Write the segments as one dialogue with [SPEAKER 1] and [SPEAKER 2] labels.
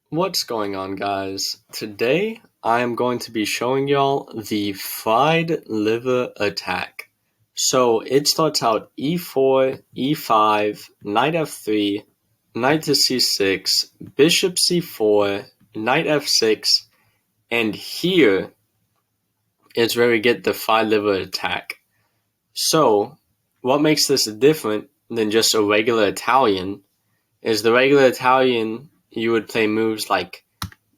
[SPEAKER 1] What's going on, guys? Today I am going to be showing y'all the fried liver attack. So it starts out e4, e5, knight f3, knight to c6, bishop c4, knight f6, and here is where we get the fried liver attack. So what makes this different than just a regular Italian is the regular Italian you would play moves like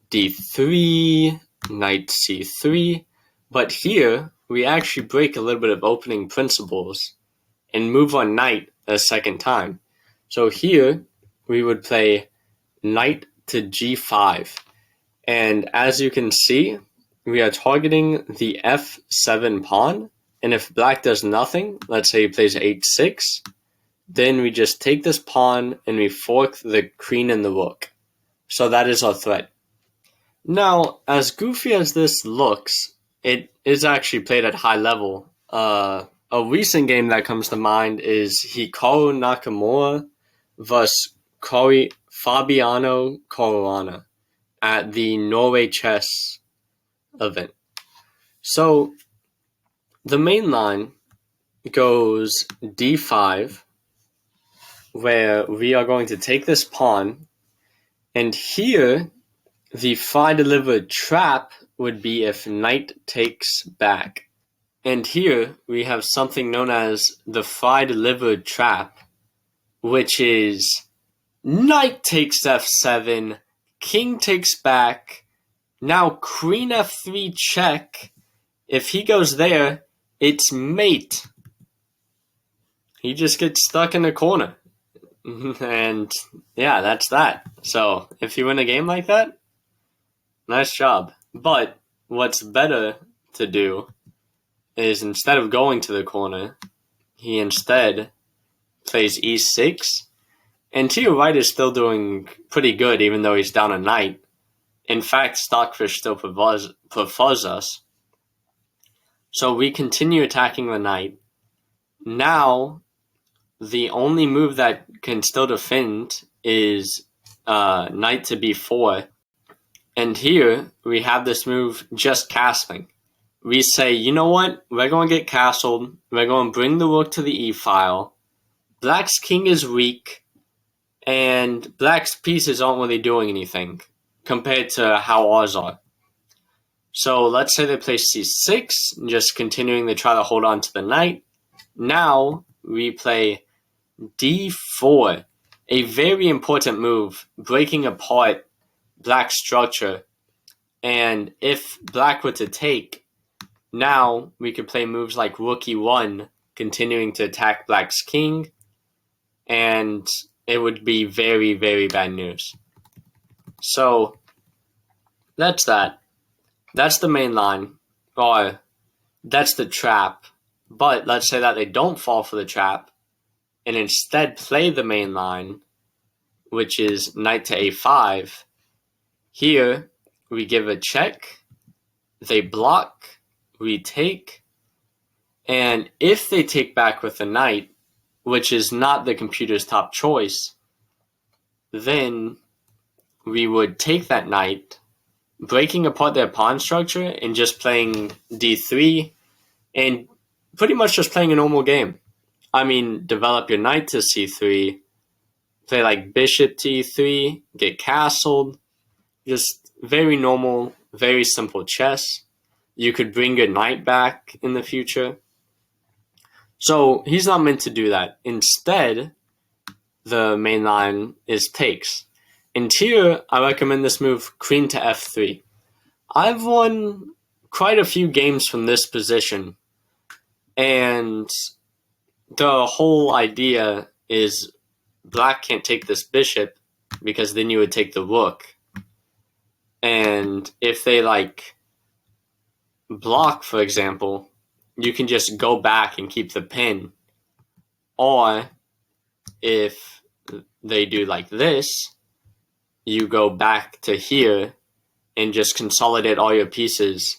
[SPEAKER 1] d3, knight c3, but here we actually break a little bit of opening principles and move on knight a second time. So here we would play knight to g5, and as you can see, we are targeting the f7 pawn, and if black does nothing, let's say he plays h6, then we just take this pawn and we fork the queen and the rook. So that is our threat. Now, as goofy as this looks, it is actually played at high level. A recent game that comes to mind is Hikaru Nakamura vs. Fabiano Caruana at the Norway Chess event. So, the main line goes d5, where we are going to take this pawn, and here the fried liver trap would be if knight takes back. And here we have something known as the fried liver trap, which is knight takes f7, king takes back, now queen f3 check. If he goes there, it's mate. He just gets stuck in a corner. And yeah, that's that. So if you win a game like that, nice job. But what's better to do is instead of going to the corner, he instead plays e6. And to your right is still doing pretty good, even though he's down a knight. In fact, Stockfish still prefers us. So we continue attacking the knight. Now, the only move that can still defend is knight to b4. And here, we have this move just castling. We say, you know what? We're going to get castled. We're going to bring the rook to the e-file. Black's king is weak, and black's pieces aren't really doing anything compared to how ours are. So let's say they play c6, just continuing to try to hold on to the knight. Now we play d4, a very important move, breaking apart black's structure. And if black were to take, now we could play moves like rook e1, continuing to attack black's king, and it would be very, very bad news. So that's that. That's the main line, or that's the trap. But let's say that they don't fall for the trap and instead play the main line, which is knight to a5. Here we give a check, they block, we take, and if they take back with the knight, which is not the computer's top choice, then we would take that knight, breaking apart their pawn structure and just playing d3 and pretty much just playing a normal game. I mean, develop your knight to c3, play like bishop to e3, get castled, just very normal, very simple chess. You could bring your knight back in the future. So he's not meant to do that. Instead, the main line is takes. And here, I recommend this move, queen to f3. I've won quite a few games from this position, and the whole idea is black can't take this bishop because then you would take the rook. And if they like block, for example, you can just go back and keep the pin. Or if they do like this, you go back to here and just consolidate all your pieces.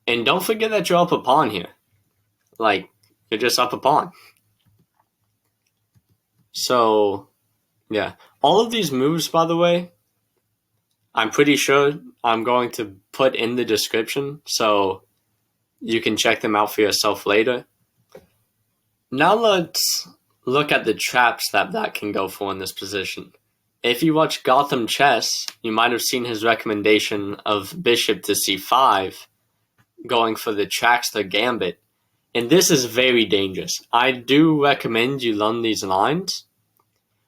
[SPEAKER 1] And don't forget that you're up a pawn here. Like, you're just up a pawn. So, yeah. All of these moves, by the way, I'm pretty sure I'm going to put in the description so you can check them out for yourself later. Now let's look at the traps that Black can go for in this position. If you watch Gotham Chess, you might have seen his recommendation of bishop to c5, going for the Traxler Gambit. And this is very dangerous. I do recommend you learn these lines,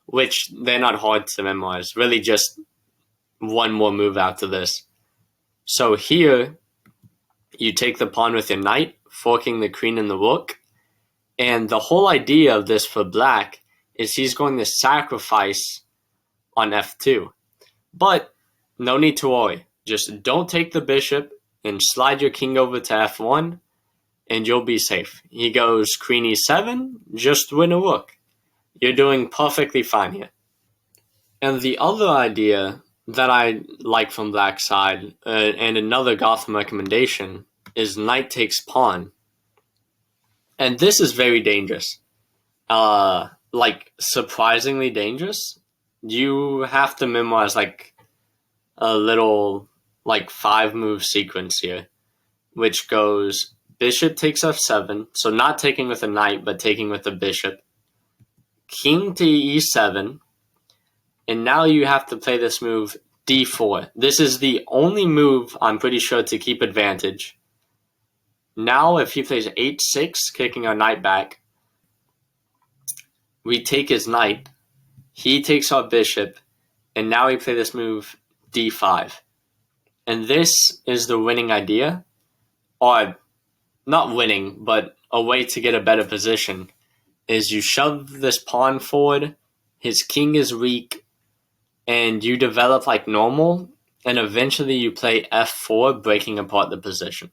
[SPEAKER 1] which they're not hard to memorize. Really just one more move after this. So here, you take the pawn with your knight, forking the queen and the rook. And the whole idea of this for Black is he's going to sacrifice on f2. But no need to worry. Just don't take the bishop and slide your king over to f1, and you'll be safe. He goes queen e7, just win a rook. You're doing perfectly fine here. And the other idea that I like from Black's side, and another Gotham recommendation, is knight takes pawn. And this is very dangerous. Surprisingly dangerous. You have to memorize a little 5-move sequence here, which goes bishop takes f7, so not taking with a knight, but taking with a bishop, king to e7, and now you have to play this move d4. This is the only move, I'm pretty sure, to keep advantage. Now if he plays h6, kicking our knight back, we take his knight, he takes our bishop, and now we play this move d5. And this is the winning idea, or not winning, but a way to get a better position, is you shove this pawn forward, his king is weak, and you develop like normal, and eventually you play f4, breaking apart the position.